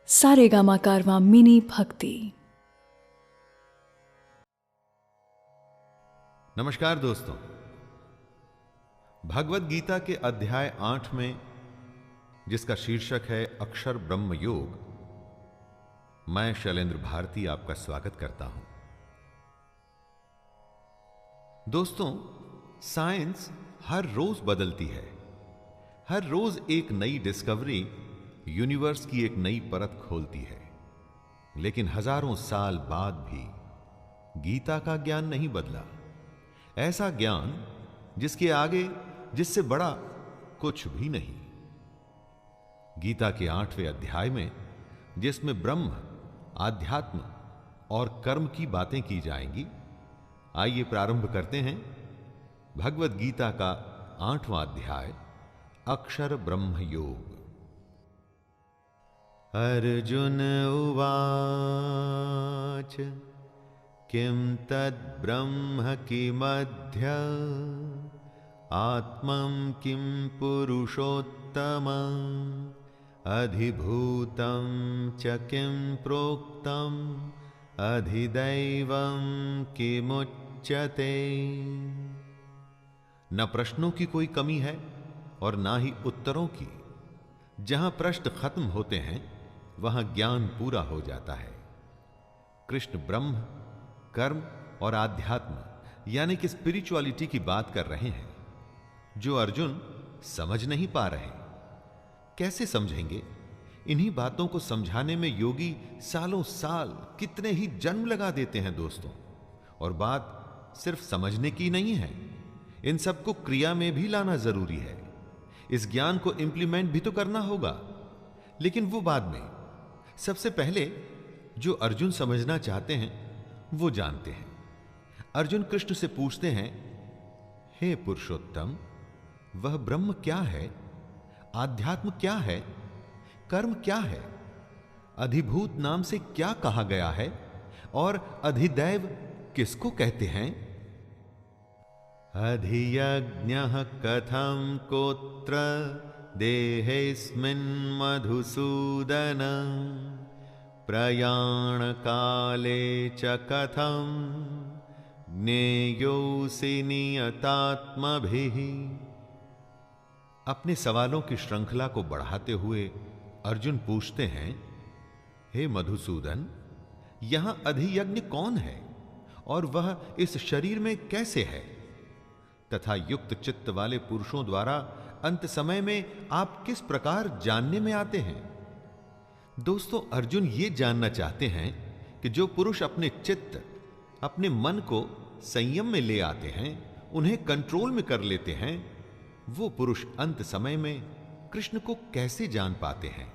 सारेगामा कारवां mini भक्ति। नमस्कार दोस्तों, भगवत गीता के अध्याय 8 में, जिसका शीर्षक है अक्षर ब्रह्म योग, मैं शैलेंद्र भारती आपका स्वागत करता हूं। दोस्तों, साइंस हर रोज बदलती है। हर रोज एक नई डिस्कवरी यूनिवर्स की एक नई परत खोलती है। लेकिन हजारों साल बाद भी गीता का ज्ञान नहीं बदला। ऐसा ज्ञान जिसके आगे, जिससे बड़ा कुछ भी नहीं। गीता के 8वें अध्याय में, जिसमें ब्रह्म, आध्यात्म और कर्म की बातें की जाएंगी, आइए प्रारंभ करते हैं भगवत गीता का 8वां अध्याय, अक्षर ब्रह्म योग। अर्जुन उवाच किं तद् ब्रह्म किमध्य आत्मं किं पुरुषोत्तमं अधिभूतं च किं प्रोक्तम् अधिदैवं किमुच्यते। न प्रश्नों की कोई कमी है और ना ही उत्तरों की। जहां प्रश्न खत्म होते हैं वहां ज्ञान पूरा हो जाता है। कृष्ण ब्रह्म, कर्म और आध्यात्म यानी कि स्पिरिचुअलिटी की बात कर रहे हैं, जो अर्जुन समझ नहीं पा रहे। कैसे समझेंगे? इन्हीं बातों को समझाने में योगी सालों साल, कितने ही जन्म लगा देते हैं दोस्तों। और बात सिर्फ समझने की नहीं है, इन सबको क्रिया में भी लाना जरूरी है। इस ज्ञान को इंप्लीमेंट भी तो करना होगा, लेकिन वो बाद में। सबसे पहले जो अर्जुन समझना चाहते हैं वो जानते हैं। अर्जुन कृष्ण से पूछते हैं, हे पुरुषोत्तम, वह ब्रह्म क्या है? आध्यात्म क्या है? कर्म क्या है? अधिभूत नाम से क्या कहा गया है? और अधिदैव किसको कहते हैं? अधियज्ञः कथं कोत्र देहेऽस्मिन् मधुसूदन प्रयाण काले च कथं ज्ञेयोऽसि नियतात्मभिः। अपने सवालों की श्रृंखला को बढ़ाते हुए अर्जुन पूछते हैं, हे मधुसूदन, यहां अधियज्ञ कौन है और वह इस शरीर में कैसे है? तथा युक्त चित्त वाले पुरुषों द्वारा अंत समय में आप किस प्रकार जानने में आते हैं? दोस्तों, अर्जुन ये जानना चाहते हैं कि जो पुरुष अपने चित्त, अपने मन को संयम में ले आते हैं, उन्हें कंट्रोल में कर लेते हैं, वो पुरुष अंत समय में कृष्ण को कैसे जान पाते हैं?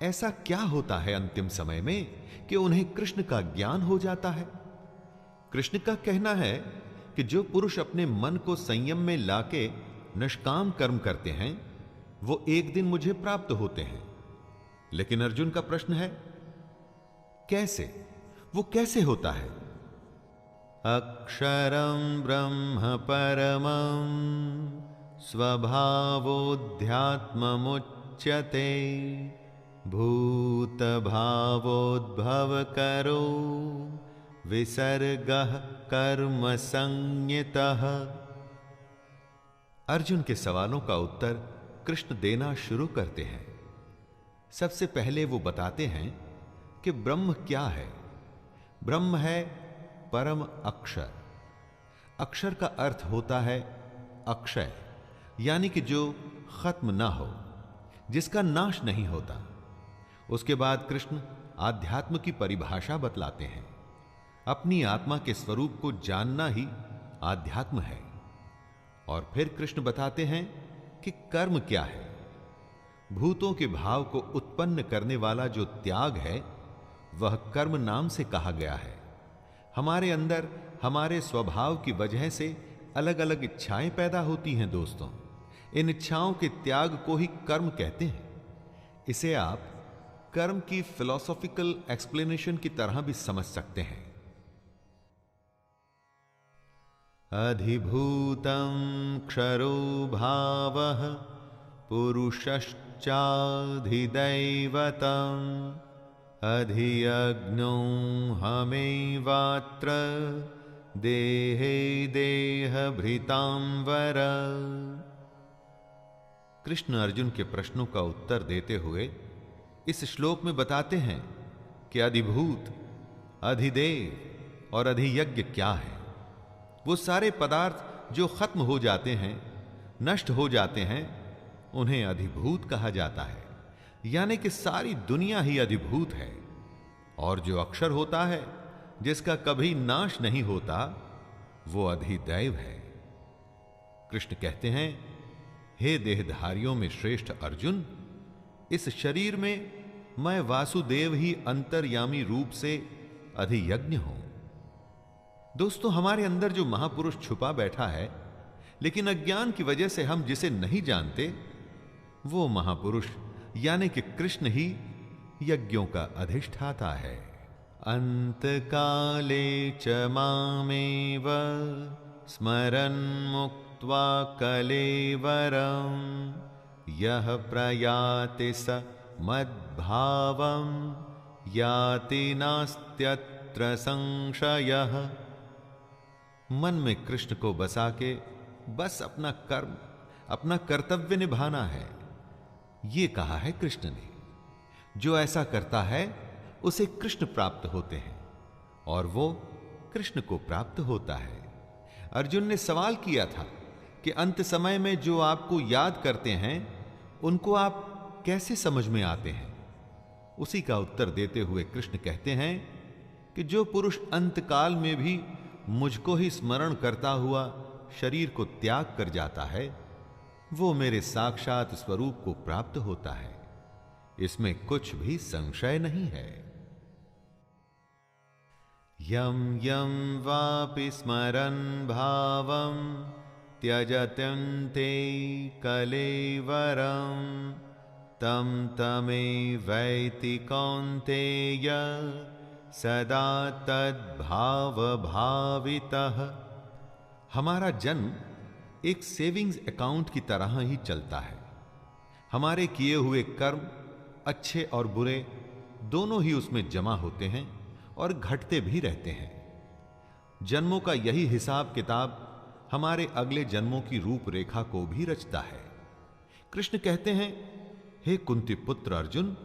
ऐसा क्या होता है अंतिम समय में कि उन्हें कृष्ण का ज्ञान हो जाता है? कृष्ण का कहना है कि जो पुरुष अपने मन को संयम में लाके निष्काम कर्म करते हैं, वो एक दिन मुझे प्राप्त होते हैं। लेकिन अर्जुन का प्रश्न है, कैसे? वो कैसे होता है? अक्षरं ब्रह्म परमं स्वभावोऽध्यात्ममुच्यते भूत भावोद्भव करो विसर्गः कर्म संज्ञितः। अर्जुन के सवालों का उत्तर कृष्ण देना शुरू करते हैं। सबसे पहले वो बताते हैं कि ब्रह्म क्या है। ब्रह्म है परम अक्षर। अक्षर का अर्थ होता है अक्षय, यानी कि जो खत्म ना हो, जिसका नाश नहीं होता। उसके बाद कृष्ण आध्यात्म की परिभाषा बतलाते हैं। अपनी आत्मा के स्वरूप को जानना ही आध्यात्म है। और फिर कृष्ण बताते हैं कि कर्म क्या है। भूतों के भाव को उत्पन्न करने वाला जो त्याग है, वह कर्म नाम से कहा गया है। हमारे अंदर हमारे स्वभाव की वजह से अलग अलग इच्छाएं पैदा होती हैं दोस्तों। इन इच्छाओं के त्याग को ही कर्म कहते हैं। इसे आप कर्म की फिलॉसॉफिकल एक्सप्लेनेशन की तरह भी समझ सकते हैं। अधिभूतं क्षरो भावः पुरुषश्चाधिदैवतं अधियज्ञो हमेवात्र देहे देहभृतांवर। कृष्ण अर्जुन के प्रश्नों का उत्तर देते हुए इस श्लोक में बताते हैं कि अधिभूत, अधिदेव और अधियज्ञ क्या है। वो सारे पदार्थ जो खत्म हो जाते हैं, नष्ट हो जाते हैं, उन्हें अधिभूत कहा जाता है। यानी कि सारी दुनिया ही अधिभूत है। और जो अक्षर होता है, जिसका कभी नाश नहीं होता, वो अधिदैव है। कृष्ण कहते हैं, हे देहधारियों में श्रेष्ठ अर्जुन, इस शरीर में मैं वासुदेव ही अंतर्यामी रूप से अधियज्ञ हूं। दोस्तों, हमारे अंदर जो महापुरुष छुपा बैठा है, लेकिन अज्ञान की वजह से हम जिसे नहीं जानते, वो महापुरुष यानी कि कृष्ण ही यज्ञों का अधिष्ठाता है। अंतकाले च मामेव स्मरन् मुक्त्वा कलेवरं यः प्रयाति स मद्भावं याति नास्त्यत्र संशयः। मन में कृष्ण को बसा के बस अपना कर्म, अपना कर्तव्य निभाना है, ये कहा है कृष्ण ने। जो ऐसा करता है उसे कृष्ण प्राप्त होते हैं और वो कृष्ण को प्राप्त होता है। अर्जुन ने सवाल किया था कि अंत समय में जो आपको याद करते हैं, उनको आप कैसे समझ में आते हैं। उसी का उत्तर देते हुए कृष्ण कहते हैं कि जो पुरुष अंतकाल में भी मुझको ही स्मरण करता हुआ शरीर को त्याग कर जाता है, वो मेरे साक्षात स्वरूप को प्राप्त होता है। इसमें कुछ भी संशय नहीं है। यम यम वापि स्मरन् भावं त्यजत्यन्ते कलेवरं तं तमेवैति कौन्तेय सदा तद्भाव भावितः। हमारा जन्म एक सेविंग्स अकाउंट की तरह ही चलता है। हमारे किए हुए कर्म, अच्छे और बुरे, दोनों ही उसमें जमा होते हैं और घटते भी रहते हैं। जन्मों का यही हिसाब किताब हमारे अगले जन्मों की रूपरेखा को भी रचता है। कृष्ण कहते हैं, हे कुंती पुत्र अर्जुन,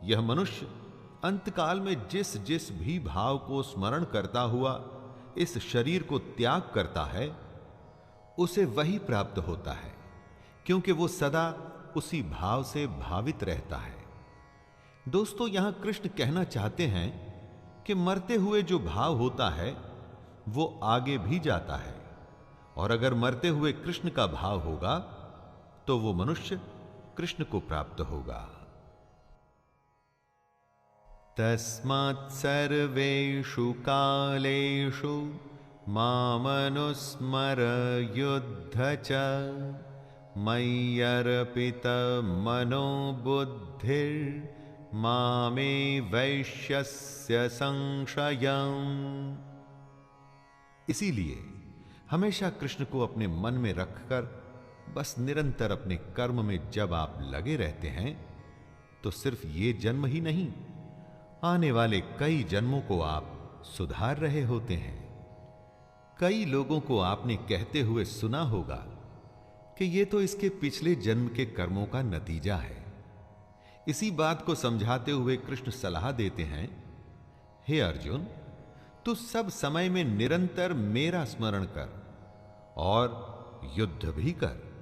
यह मनुष्य अंतकाल में जिस जिस भी भाव को स्मरण करता हुआ इस शरीर को त्याग करता है, उसे वही प्राप्त होता है, क्योंकि वो सदा उसी भाव से भावित रहता है। दोस्तों, यहां कृष्ण कहना चाहते हैं कि मरते हुए जो भाव होता है वो आगे भी जाता है, और अगर मरते हुए कृष्ण का भाव होगा तो वो मनुष्य कृष्ण को प्राप्त होगा। तस्मात् सर्वेषु कालेषु मामनुस्मर युद्ध च मय्यर्पित मनो बुद्धिर् मामे वैश्यस्य संशयम्। इसीलिए हमेशा कृष्ण को अपने मन में रखकर बस निरंतर अपने कर्म में जब आप लगे रहते हैं, तो सिर्फ ये जन्म ही नहीं, आने वाले कई जन्मों को आप सुधार रहे होते हैं। कई लोगों को आपने कहते हुए सुना होगा कि ये तो इसके पिछले जन्म के कर्मों का नतीजा है। इसी बात को समझाते हुए कृष्ण सलाह देते हैं, हे अर्जुन, तू सब समय में निरंतर मेरा स्मरण कर और युद्ध भी कर।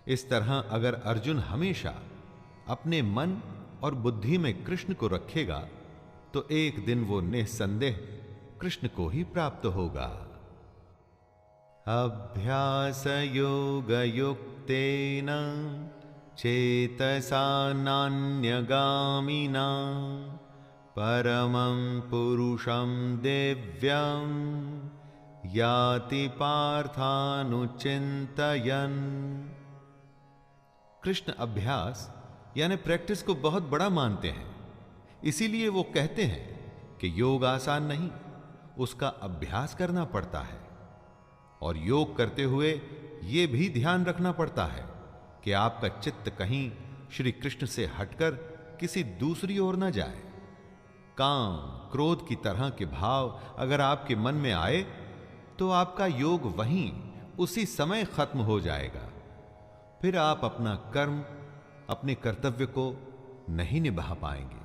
इस तरह अगर अर्जुन हमेशा अपने मन और बुद्धि में कृष्ण को रखेगा, तो एक दिन वो निसंदेह कृष्ण को ही प्राप्त होगा। अभ्यास योग युक्तेन चेतसा नान्यगामिना परमं पुरुषं दिव्यं याति पार्थानुचिन्तयन्। कृष्ण अभ्यास यानी प्रैक्टिस को बहुत बड़ा मानते हैं। इसीलिए वो कहते हैं कि योग आसान नहीं, उसका अभ्यास करना पड़ता है। और योग करते हुए यह भी ध्यान रखना पड़ता है कि आपका चित्त कहीं श्री कृष्ण से हटकर किसी दूसरी ओर न जाए। काम, क्रोध की तरह के भाव अगर आपके मन में आए तो आपका योग वहीं उसी समय खत्म हो जाएगा। फिर आप अपना कर्म, अपने कर्तव्य को नहीं निभा पाएंगे।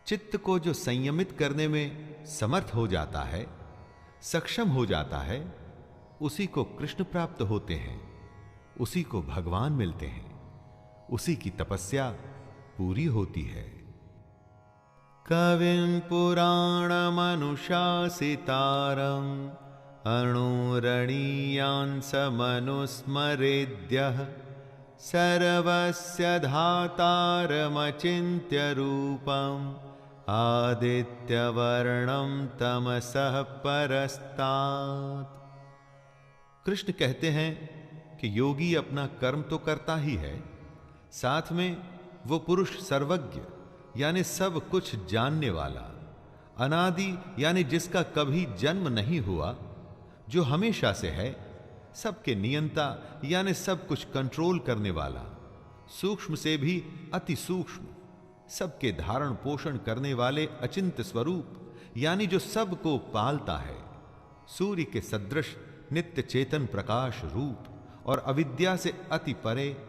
चित्त को जो संयमित करने में समर्थ हो जाता है, सक्षम हो जाता है, उसी को कृष्ण प्राप्त होते हैं, उसी को भगवान मिलते हैं, उसी की तपस्या पूरी होती है। कविं पुराणमनुशासितारं अणुरणीयांसमनुस्मरेद्यः सर्वस्य धातारमचिन्त्य रूपम् आदित्यवर्णं तमसः परस्तात्। कृष्ण कहते हैं कि योगी अपना कर्म तो करता ही है, साथ में वो पुरुष सर्वज्ञ यानी सब कुछ जानने वाला, अनादि यानी जिसका कभी जन्म नहीं हुआ, जो हमेशा से है, सबके नियंता यानी सब कुछ कंट्रोल करने वाला, सूक्ष्म से भी अति सूक्ष्म, सबके धारण पोषण करने वाले अचिंत्य स्वरूप यानी जो सबको पालता है, सूर्य के सदृश नित्य चेतन प्रकाश रूप और अविद्या से अति परे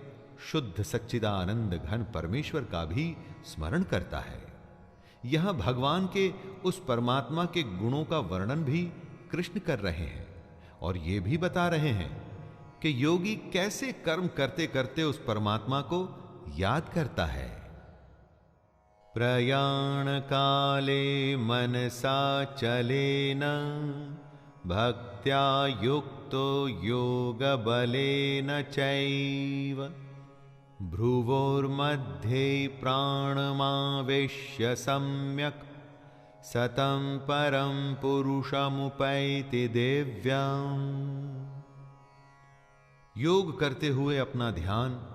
शुद्ध सच्चिदानंद घन परमेश्वर का भी स्मरण करता है। यहां भगवान के उस परमात्मा के गुणों का वर्णन भी कृष्ण कर रहे हैं और ये भी बता रहे हैं कि योगी कैसे कर्म करते करते उस परमात्मा को याद करता है। प्रयाण काले मनसा चलेन भक्त्या युक्तो योग बलेन चैव भ्रुवोर्मध्ये प्राणमावेश्य सम्यक् सतं परं पुरुषमुपैति दिव्यम्। योग करते हुए अपना ध्यान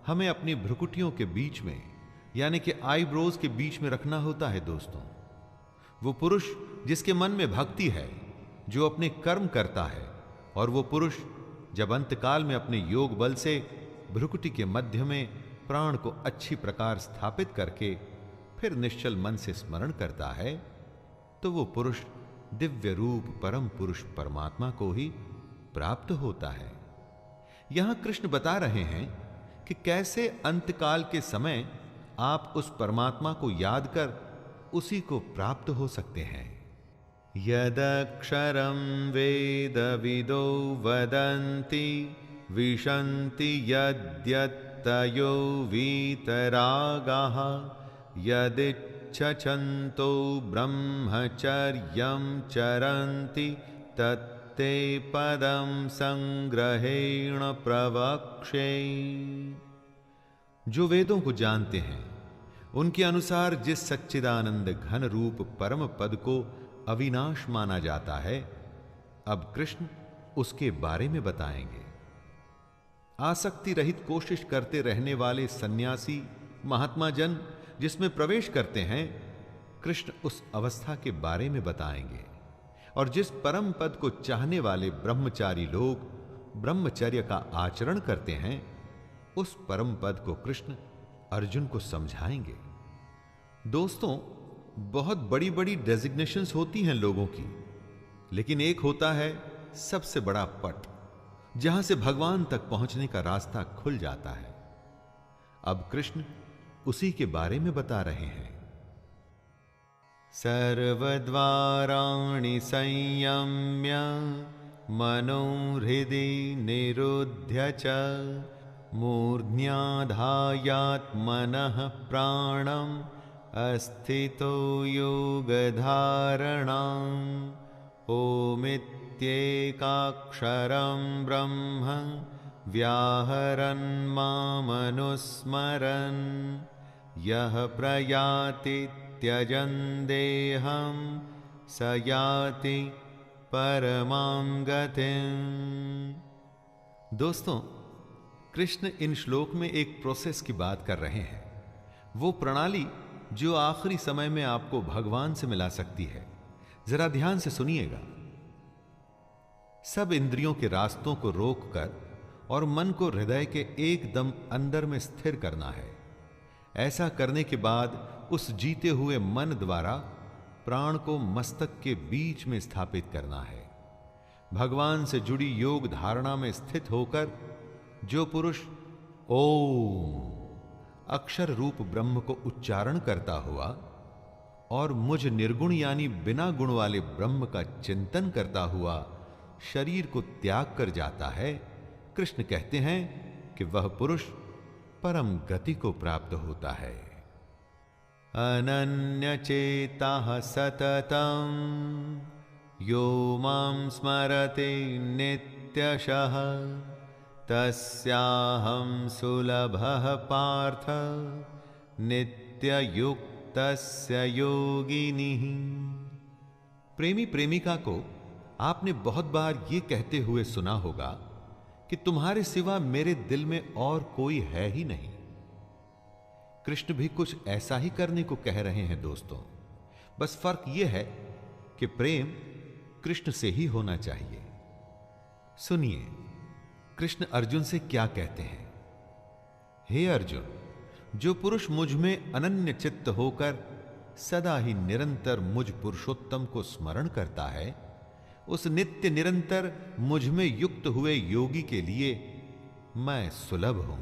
हमें अपनी भ्रुकुटियों के बीच में यानी कि आईब्रोज के बीच में रखना होता है। दोस्तों, वो पुरुष जिसके मन में भक्ति है, जो अपने कर्म करता है, और वो पुरुष जब अंतकाल में अपने योग बल से भ्रुकुटी के मध्य में प्राण को अच्छी प्रकार स्थापित करके फिर निश्चल मन से स्मरण करता है, तो वो पुरुष दिव्य रूप परम पुरुष परमात्मा को ही प्राप्त होता है। यहां कृष्ण बता रहे हैं कि कैसे अंतकाल के समय आप उस परमात्मा को याद कर उसी को प्राप्त हो सकते हैं। यदक्षरं वेदविदो वदन्ति विशन्ति यद्यत्तयो वीतरागाः यदिच्छन्तो ब्रह्मचर्यं चरन्ति तत्ते पदं संग्रहेण प्रवक्ष्ये। जो वेदों को जानते हैं, उनके अनुसार जिस सच्चिदानंद घन रूप परम पद को अविनाश माना जाता है, अब कृष्ण उसके बारे में बताएंगे। आसक्ति रहित कोशिश करते रहने वाले सन्यासी महात्मा जन जिसमें प्रवेश करते हैं, कृष्ण उस अवस्था के बारे में बताएंगे। और जिस परम पद को चाहने वाले ब्रह्मचारी लोग ब्रह्मचर्य का आचरण करते हैं, उस परम पद को कृष्ण अर्जुन को समझाएंगे। दोस्तों, बहुत बड़ी बड़ी डेजिग्नेशंस होती हैं लोगों की, लेकिन एक होता है सबसे बड़ा पट, जहां से भगवान तक पहुंचने का रास्ता खुल जाता है। अब कृष्ण उसी के बारे में बता रहे हैं। सर्वद्वाराणि संयम्य मनोहृदि निरुध्य च मूर्ध्याधायात्मनः प्राणम् अस्थितो योगधारणाम् ओमित्येकाक्षरं ब्रह्म व्याहरन् मामनुस्मरन् यः प्रयाति त्यजन् देहं स याति परमां गतिम्। दोस्तों, कृष्ण इन श्लोक में एक प्रोसेस की बात कर रहे हैं, वो प्रणाली जो आखिरी समय में आपको भगवान से मिला सकती है। जरा ध्यान से सुनिएगा। सब इंद्रियों के रास्तों को रोककर और मन को हृदय के एकदम अंदर में स्थिर करना है। ऐसा करने के बाद उस जीते हुए मन द्वारा प्राण को मस्तक के बीच में स्थापित करना है। भगवान से जुड़ी योग धारणा में स्थित होकर जो पुरुष ओम अक्षर रूप ब्रह्म को उच्चारण करता हुआ और मुझ निर्गुण यानी बिना गुण वाले ब्रह्म का चिंतन करता हुआ शरीर को त्याग कर जाता है, कृष्ण कहते हैं कि वह पुरुष परम गति को प्राप्त होता है। अनन्य चेता सततम यो मां स्मरते नित्यशः तस्याहं सुलभः पार्थ नित्ययुक्तस्य योगिनिः। प्रेमी प्रेमिका को आपने बहुत बार ये कहते हुए सुना होगा कि तुम्हारे सिवा मेरे दिल में और कोई है ही नहीं। कृष्ण भी कुछ ऐसा ही करने को कह रहे हैं दोस्तों, बस फर्क यह है कि प्रेम कृष्ण से ही होना चाहिए। सुनिए कृष्ण अर्जुन से क्या कहते हैं। हे अर्जुन, जो पुरुष मुझ में अनन्य चित्त होकर सदा ही निरंतर मुझ पुरुषोत्तम को स्मरण करता है, उस नित्य निरंतर मुझ में युक्त हुए योगी के लिए मैं सुलभ हूं,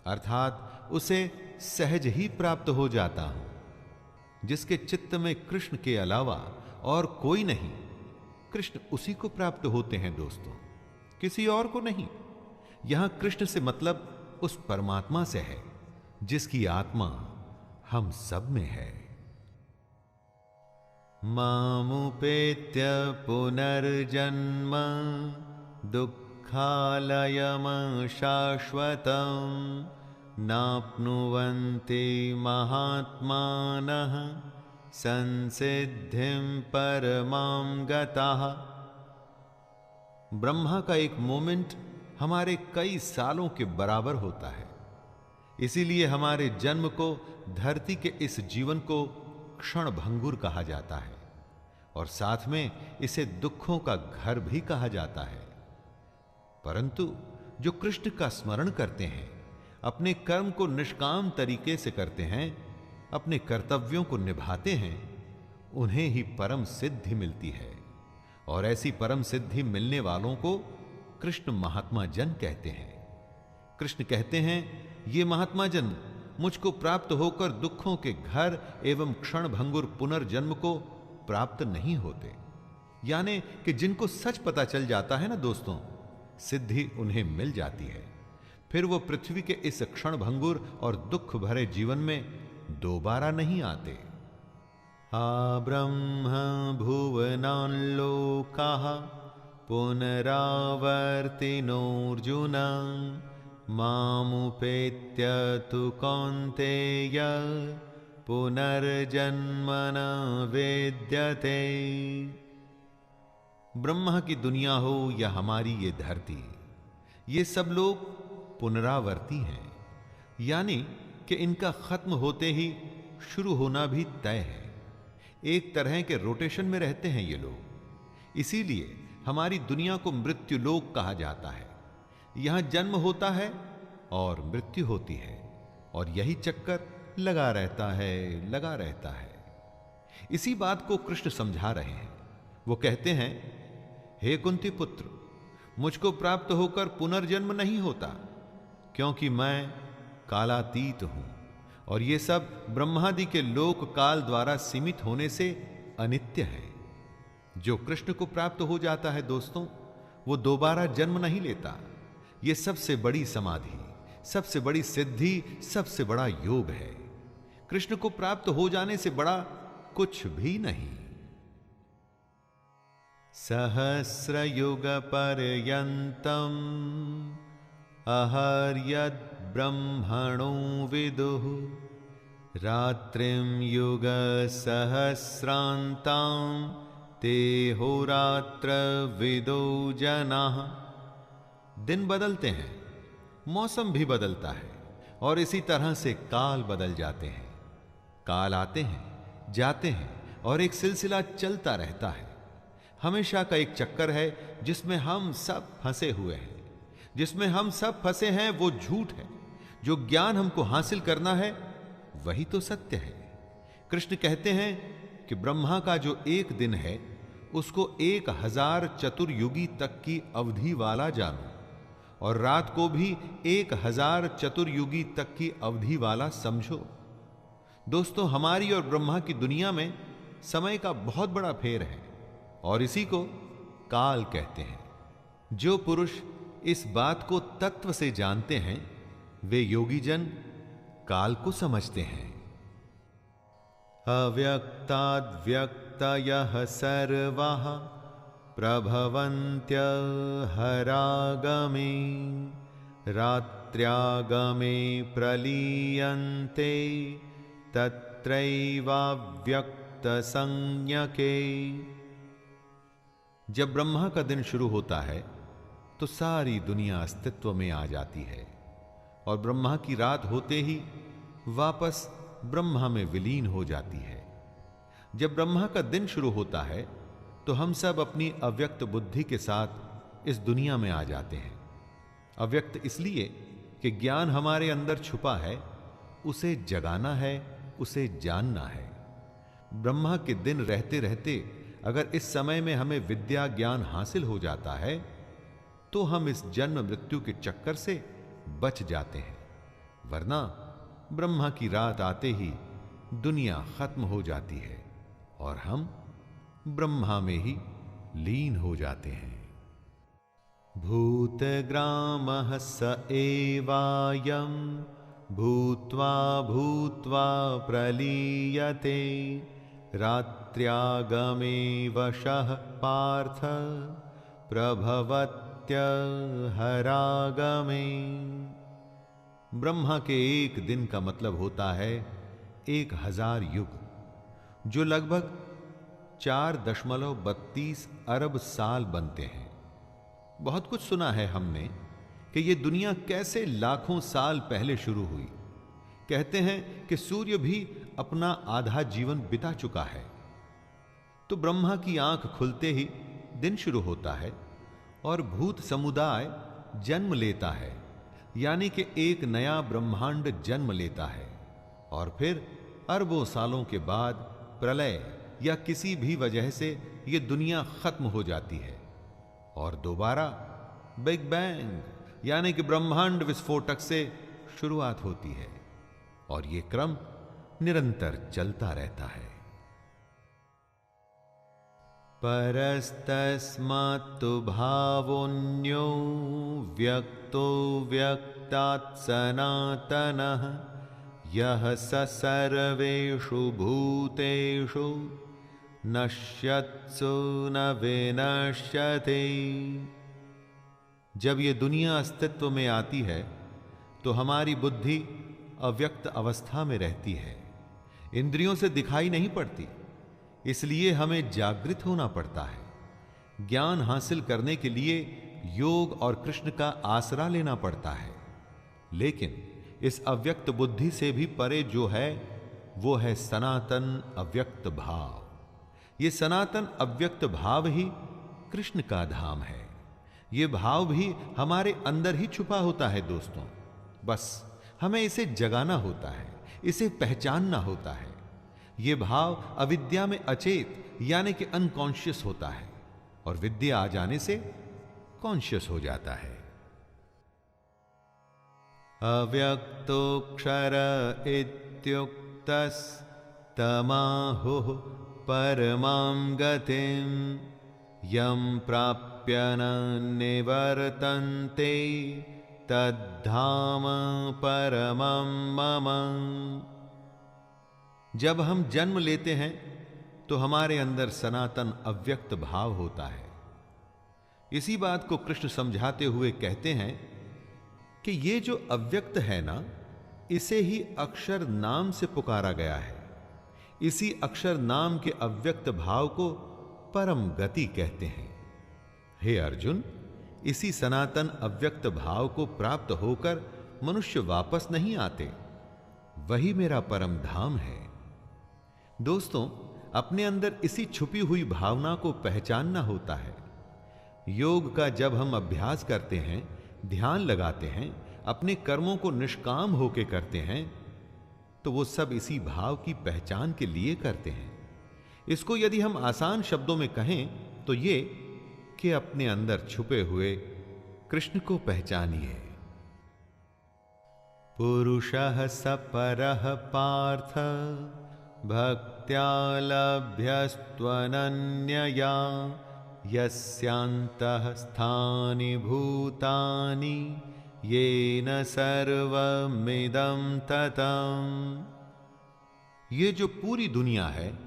अर्थात उसे सहज ही प्राप्त हो जाता हूं। जिसके चित्त में कृष्ण के अलावा और कोई नहीं, कृष्ण उसी को प्राप्त होते हैं दोस्तों, किसी और को नहीं। यहां कृष्ण से मतलब उस परमात्मा से है जिसकी आत्मा हम सब में है। मामुपेत्य पुनर्जन्म दुःखालयम शाश्वतम् नाप्नुवन्ति महात्मानः संसिद्धिं परमां गताः। ब्रह्मा का एक मोमेंट हमारे कई सालों के बराबर होता है, इसीलिए हमारे जन्म को, धरती के इस जीवन को क्षण भंगुर कहा जाता है और साथ में इसे दुखों का घर भी कहा जाता है। परंतु जो कृष्ण का स्मरण करते हैं, अपने कर्म को निष्काम तरीके से करते हैं, अपने कर्तव्यों को निभाते हैं, उन्हें ही परम सिद्धि मिलती है। और ऐसी परम सिद्धि मिलने वालों को कृष्ण महात्मा जन कहते हैं। कृष्ण कहते हैं, ये महात्मा जन मुझको प्राप्त होकर दुखों के घर एवं क्षण भंगुर पुनर्जन्म को प्राप्त नहीं होते। यानी कि जिनको सच पता चल जाता है ना दोस्तों, सिद्धि उन्हें मिल जाती है, फिर वो पृथ्वी के इस क्षण भंगुर और दुख भरे जीवन में दोबारा नहीं आते। आ ब्रह्म भुवनान् लोकाः पुनरावर्तिनोऽर्जुन मामुपेत्य तु कौन्तेय पुनर्जन्म न विद्यते। ब्रह्मा की दुनिया हो या हमारी ये धरती, ये सब लोग पुनरावर्ती हैं, यानी कि इनका खत्म होते ही शुरू होना भी तय है। एक तरह के रोटेशन में रहते हैं ये लोग, इसीलिए हमारी दुनिया को मृत्यु लोक कहा जाता है। यहां जन्म होता है और मृत्यु होती है, और यही चक्कर लगा रहता है। इसी बात को कृष्ण समझा रहे हैं। वो कहते हैं, हे कुंती पुत्र, मुझको प्राप्त होकर पुनर्जन्म नहीं होता, क्योंकि मैं कालातीत हूं और ये सब ब्रह्मादि के लोक काल द्वारा सीमित होने से अनित्य है। जो कृष्ण को प्राप्त हो जाता है दोस्तों, वो दोबारा जन्म नहीं लेता। ये सबसे बड़ी समाधि, सबसे बड़ी सिद्धि, सबसे बड़ा योग है। कृष्ण को प्राप्त हो जाने से बड़ा कुछ भी नहीं। सहस्रयुग पर्यन्तम् अहर्यद् ब्रह्मणो विदुः रात्रिं युग सहस्रान्तां ते होरात्र विदो जनाः। दिन बदलते हैं, मौसम भी बदलता है, और इसी तरह से काल बदल जाते हैं। काल आते हैं, जाते हैं, और एक सिलसिला चलता रहता है। हमेशा का एक चक्कर है जिसमें हम सब फंसे हुए हैं। जिसमें हम सब फंसे हैं वो झूठ है। जो ज्ञान हमको हासिल करना है वही तो सत्य है। कृष्ण कहते हैं कि ब्रह्मा का जो एक दिन है उसको 1000 चतुर्युगी तक की अवधि वाला जानो, और रात को भी 1000 चतुर्युगी तक की अवधि वाला समझो। दोस्तों, हमारी और ब्रह्मा की दुनिया में समय का बहुत बड़ा फेर है, और इसी को काल कहते हैं। जो पुरुष इस बात को तत्व से जानते हैं वे योगी जन काल को समझते हैं। अव्यक्ताद्व्यक्तयः सर्वाः प्रभवन्त्य हरागमे रात्र्यागमे प्रलीयन्ते तत्रैवाव्यक्त संज्ञके। जब ब्रह्मा का दिन शुरू होता है तो सारी दुनिया अस्तित्व में आ जाती है, और ब्रह्मा की रात होते ही वापस ब्रह्मा में विलीन हो जाती है। जब ब्रह्मा का दिन शुरू होता है तो हम सब अपनी अव्यक्त बुद्धि के साथ इस दुनिया में आ जाते हैं। अव्यक्त इसलिए कि ज्ञान हमारे अंदर छुपा है, उसे जगाना है, उसे जानना है। ब्रह्मा के दिन रहते रहते अगर इस समय में हमें विद्या ज्ञान हासिल हो जाता है तो हम इस जन्म मृत्यु के चक्कर से बच जाते हैं, वरना ब्रह्मा की रात आते ही दुनिया खत्म हो जाती है और हम ब्रह्मा में ही लीन हो जाते हैं। भूतग्रामः स एवायं भूत्वा भूत्वा प्रलीयते रात्र्यागमे वशः पार्थ प्रभवत्यहरागमे। ब्रह्मा के एक दिन का मतलब होता है 1000 युग, जो लगभग 4.32 अरब साल बनते हैं। बहुत कुछ सुना है हमने कि यह दुनिया कैसे लाखों साल पहले शुरू हुई। कहते हैं कि सूर्य भी अपना आधा जीवन बिता चुका है। तो ब्रह्मा की आंख खुलते ही दिन शुरू होता है और भूत समुदाय जन्म लेता है, यानी कि एक नया ब्रह्मांड जन्म लेता है, और फिर अरबों सालों के बाद प्रलय या किसी भी वजह से यह दुनिया खत्म हो जाती है और दोबारा बिग बैंग यानी कि ब्रह्मांड विस्फोटक से शुरुआत होती है, और यह क्रम निरंतर चलता रहता है। परस्तस्मात्तु भावोऽन्यो व्यक्तो व्यक्तात् सनातनः यः स सर्वेषु भूतेषु नश्यत्सु न विनश्यते। जब ये दुनिया अस्तित्व में आती है तो हमारी बुद्धि अव्यक्त अवस्था में रहती है, इंद्रियों से दिखाई नहीं पड़ती, इसलिए हमें जागृत होना पड़ता है। ज्ञान हासिल करने के लिए योग और कृष्ण का आसरा लेना पड़ता है, लेकिन इस अव्यक्त बुद्धि से भी परे जो है वो है सनातन अव्यक्त भाव। ये सनातन अव्यक्त भाव ही कृष्ण का धाम है। ये भाव भी हमारे अंदर ही छुपा होता है दोस्तों, बस हमें इसे जगाना होता है, इसे पहचानना होता है। यह भाव अविद्या में अचेत यानी कि अनकॉन्शियस होता है, और विद्या आ जाने से कॉन्शियस हो जाता है। अव्यक्तोऽक्षर इत्युक्तस्तमाहुः परमां गतिं यं प्राप्य न निवर्तन्ते तद्धाम परमं मम। जब हम जन्म लेते हैं तो हमारे अंदर सनातन अव्यक्त भाव होता है। इसी बात को कृष्ण समझाते हुए कहते हैं कि ये जो अव्यक्त है ना, इसे ही अक्षर नाम से पुकारा गया है। इसी अक्षर नाम के अव्यक्त भाव को परम गति कहते हैं। हे अर्जुन, इसी सनातन अव्यक्त भाव को प्राप्त होकर मनुष्य वापस नहीं आते, वही मेरा परम धाम है। दोस्तों, अपने अंदर इसी छुपी हुई भावना को पहचानना होता है। योग का जब हम अभ्यास करते हैं, ध्यान लगाते हैं, अपने कर्मों को निष्काम होके करते हैं, तो वो सब इसी भाव की पहचान के लिए करते हैं। इसको यदि हम आसान शब्दों में कहें तो ये कि अपने अंदर छुपे हुए कृष्ण को पहचानिए। पुरुषः सपरः पार्थ भक्त्या लभ्यस्त्वनन्यया यस्यान्तः स्थानि भूतानि येन सर्वमिदं ततम्। ये जो पूरी दुनिया है,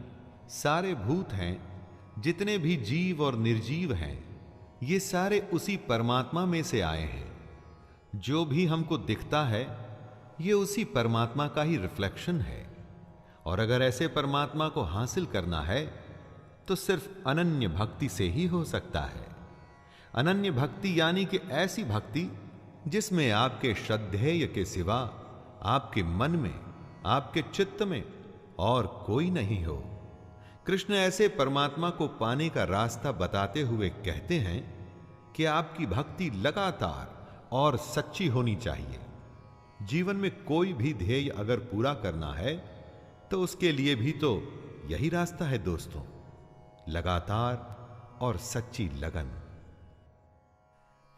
सारे भूत हैं, जितने भी जीव और निर्जीव हैं, ये सारे उसी परमात्मा में से आए हैं। जो भी हमको दिखता है ये उसी परमात्मा का ही रिफ्लेक्शन है। और अगर ऐसे परमात्मा को हासिल करना है तो सिर्फ अनन्य भक्ति से ही हो सकता है। अनन्य भक्ति यानी कि ऐसी भक्ति जिसमें आपके श्रद्धेय के सिवा आपके मन में, आपके चित्त में और कोई नहीं हो। कृष्ण ऐसे परमात्मा को पाने का रास्ता बताते हुए कहते हैं कि आपकी भक्ति लगातार और सच्ची होनी चाहिए। जीवन में कोई भी ध्येय अगर पूरा करना है तो उसके लिए भी तो यही रास्ता है दोस्तों, लगातार और सच्ची लगन।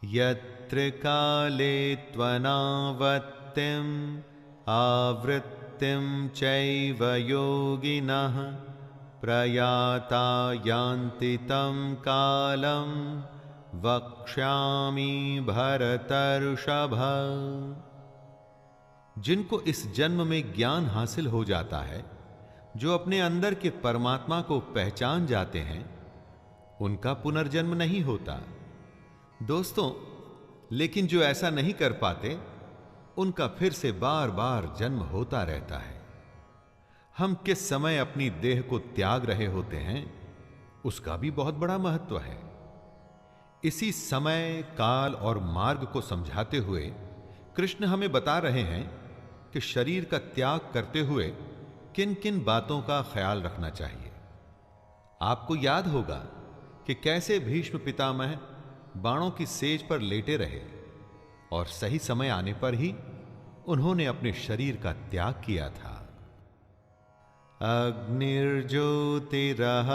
यत्र काले त्वनावत्तिम आवृत्तिम चैव योगिनः प्रयाता यान्ति तं कालं वक्ष्यामि भरतर्षभ। जिनको इस जन्म में ज्ञान हासिल हो जाता है, जो अपने अंदर के परमात्मा को पहचान जाते हैं, उनका पुनर्जन्म नहीं होता दोस्तों। लेकिन जो ऐसा नहीं कर पाते, उनका फिर से बार बार जन्म होता रहता है। हम किस समय अपनी देह को त्याग रहे होते हैं, उसका भी बहुत बड़ा महत्व है। इसी समय, काल और मार्ग को समझाते हुए कृष्ण हमें बता रहे हैं कि शरीर का त्याग करते हुए किन किन बातों का ख्याल रखना चाहिए। आपको याद होगा कि कैसे भीष्म पितामह बाणों की सेज पर लेटे रहे और सही समय आने पर ही उन्होंने अपने शरीर का त्याग किया था। अग्निर्ज्योतिरः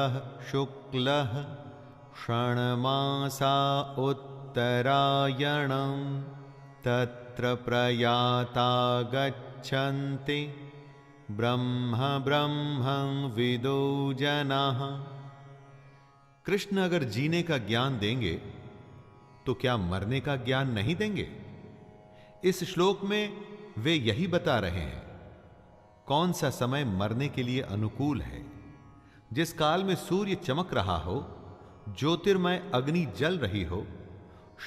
शुक्लः क्षणमासा उत्तरायणं तत्र प्रयाता गच्छन्ति ब्रह्म ब्रह्मं विदो जनाः। कृष्ण अगर जीने का ज्ञान देंगे तो क्या मरने का ज्ञान नहीं देंगे? इस श्लोक में वे यही बता रहे हैं। कौन सा समय मरने के लिए अनुकूल है? जिस काल में सूर्य चमक रहा हो, ज्योतिर्मय अग्नि जल रही हो,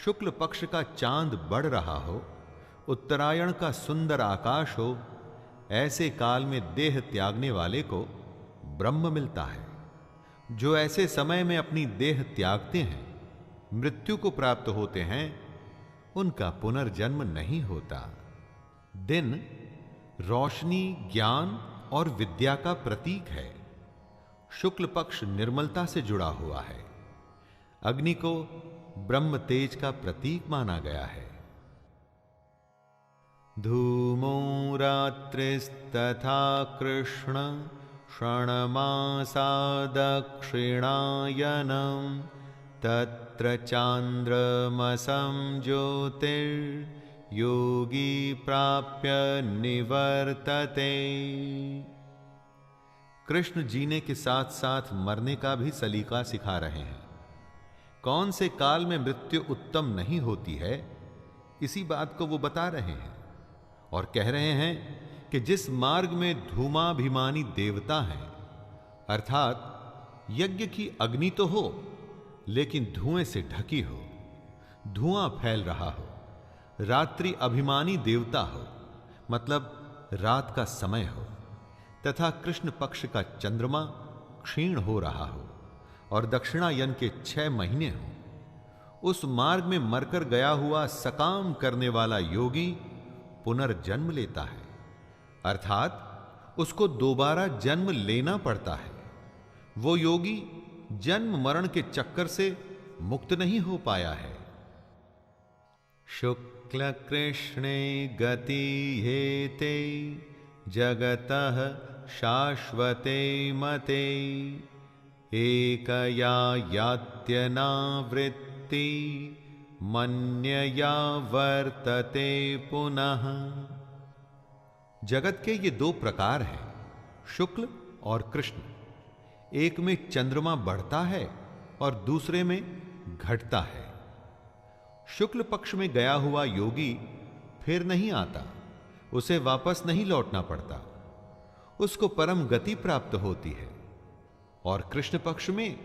शुक्ल पक्ष का चांद बढ़ रहा हो, उत्तरायण का सुंदर आकाश हो, ऐसे काल में देह त्यागने वाले को ब्रह्म मिलता है। जो ऐसे समय में अपनी देह त्यागते हैं, मृत्यु को प्राप्त होते हैं, उनका पुनर्जन्म नहीं होता। दिन रोशनी, ज्ञान और विद्या का प्रतीक है। शुक्ल पक्ष निर्मलता से जुड़ा हुआ है। अग्नि को ब्रह्म तेज का प्रतीक माना गया है। धूमो रात्रिस्तथा कृष्ण क्षणमासा दक्षिणायनं तत्र चांद्रमसं ज्योतिर्योगी प्राप्य निवर्तते। कृष्ण जीने के साथ साथ मरने का भी सलीका सिखा रहे हैं। कौन से काल में मृत्यु उत्तम नहीं होती है, इसी बात को वो बता रहे हैं और कह रहे हैं कि जिस मार्ग में धूमाभिमानी देवता हैं, अर्थात यज्ञ की अग्नि तो हो लेकिन धुएं से ढकी हो, धुआं फैल रहा हो, रात्रि अभिमानी देवता हो, मतलब रात का समय हो, तथा कृष्ण पक्ष का चंद्रमा क्षीण हो रहा हो और दक्षिणायन के 6 महीने हो, उस मार्ग में मरकर गया हुआ सकाम करने वाला योगी पुनर्जन्म लेता है, अर्थात उसको दोबारा जन्म लेना पड़ता है। वो योगी जन्म मरण के चक्कर से मुक्त नहीं हो पाया है। शुक्ल कृष्णे गति हेते जगतः शाश्वते मते एकया यात्यनावृत्ति मन्यया वर्तते पुनः। जगत के ये दो प्रकार हैं, शुक्ल और कृष्ण। एक में चंद्रमा बढ़ता है और दूसरे में घटता है। शुक्ल पक्ष में गया हुआ योगी फिर नहीं आता, उसे वापस नहीं लौटना पड़ता, उसको परम गति प्राप्त होती है। और कृष्ण पक्ष में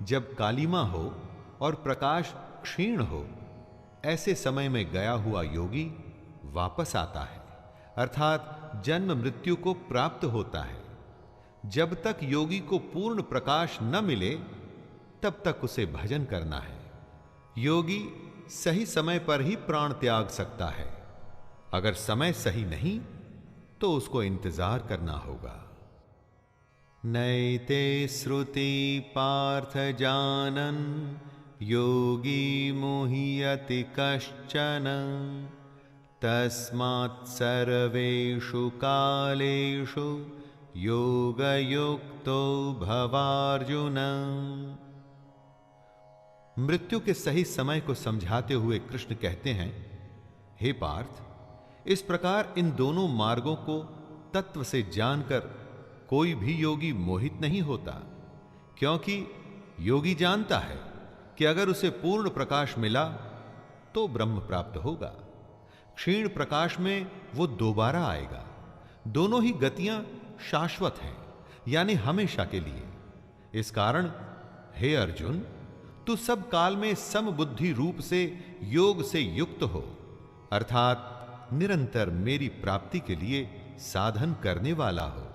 जब कालिमा हो और प्रकाश क्षीण हो, ऐसे समय में गया हुआ योगी वापस आता है, अर्थात जन्म मृत्यु को प्राप्त होता है। जब तक योगी को पूर्ण प्रकाश न मिले तब तक उसे भजन करना है। योगी सही समय पर ही प्राण त्याग सकता है। अगर समय सही नहीं तो उसको इंतजार करना होगा। नैते श्रुति पार्थ जानन योगी मुह्यति कश्चन तस्मात् सर्वेषु कालेषु योगयुक्तो भवार्जुन। मृत्यु के सही समय को समझाते हुए कृष्ण कहते हैं, हे पार्थ, इस प्रकार इन दोनों मार्गों को तत्व से जानकर कोई भी योगी मोहित नहीं होता, क्योंकि योगी जानता है कि अगर उसे पूर्ण प्रकाश मिला तो ब्रह्म प्राप्त होगा, क्षीण प्रकाश में वो दोबारा आएगा। दोनों ही गतियां शाश्वत हैं, यानी हमेशा के लिए। इस कारण हे अर्जुन, तू सब काल में समबुद्धि रूप से योग से युक्त हो, अर्थात निरंतर मेरी प्राप्ति के लिए साधन करने वाला हो।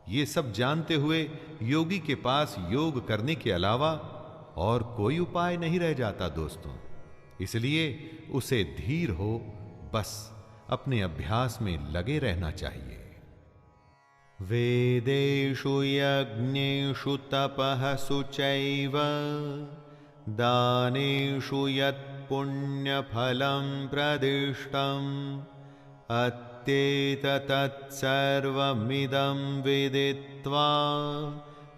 ये सब जानते हुए योगी के पास योग करने के अलावा और कोई उपाय नहीं रह जाता दोस्तों। इसलिए उसे धीर हो बस अपने अभ्यास में लगे रहना चाहिए। वेदेषु यज्ञेषु तपः शुचैव दानेषु यत् पुण्यफलं प्रदिष्टम् अत्येतत्सर्वमिदं विदित्वा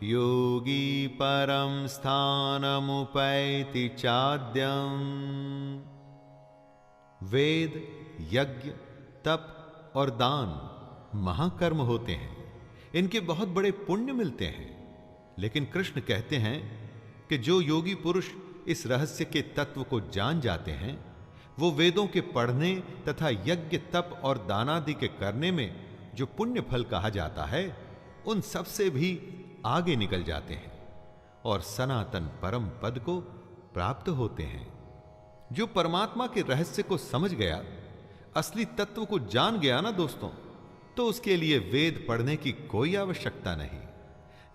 योगी परं स्थानमुपैति चाद्यम्। वेद, यज्ञ, तप और दान महाकर्म होते हैं, इनके बहुत बड़े पुण्य मिलते हैं। लेकिन कृष्ण कहते हैं कि जो योगी पुरुष इस रहस्य के तत्व को जान जाते हैं, वो वेदों के पढ़ने तथा यज्ञ, तप और दानादि के करने में जो पुण्य फल कहा जाता है, उन सब से भी आगे निकल जाते हैं और सनातन परम पद को प्राप्त होते हैं। जो परमात्मा के रहस्य को समझ गया, असली तत्व को जान गया ना दोस्तों, तो उसके लिए वेद पढ़ने की कोई आवश्यकता नहीं।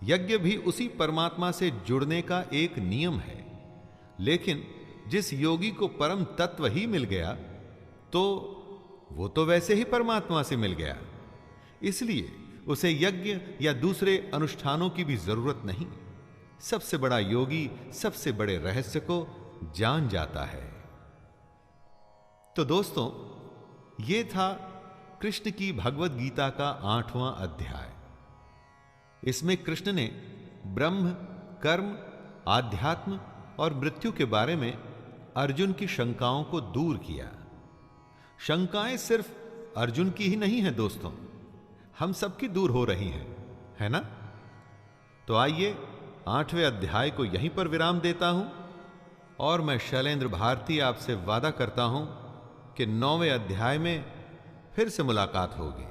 यज्ञ भी उसी परमात्मा से जुड़ने का एक नियम है। लेकिन जिस योगी को परम तत्व ही मिल गया, तो वो तो वैसे ही परमात्मा से मिल गया, इसलिए उसे यज्ञ या दूसरे अनुष्ठानों की भी जरूरत नहीं। सबसे बड़ा योगी सबसे बड़े रहस्य को जान जाता है। तो दोस्तों, ये था कृष्ण की भगवत गीता का 8वां अध्याय। इसमें कृष्ण ने ब्रह्म, कर्म, आध्यात्म और मृत्यु के बारे में अर्जुन की शंकाओं को दूर किया। शंकाएं सिर्फ अर्जुन की ही नहीं है दोस्तों, हम सबकी दूर हो रही हैं, है ना? तो आइए 8वें अध्याय को यहीं पर विराम देता हूं और मैं शैलेंद्र भारती आपसे वादा करता हूं कि 9वें अध्याय में फिर से मुलाकात होगी।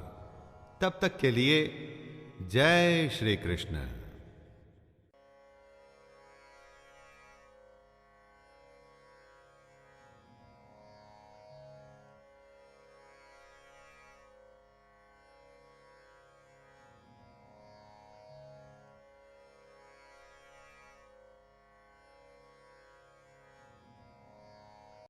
तब तक के लिए जय श्री कृष्ण।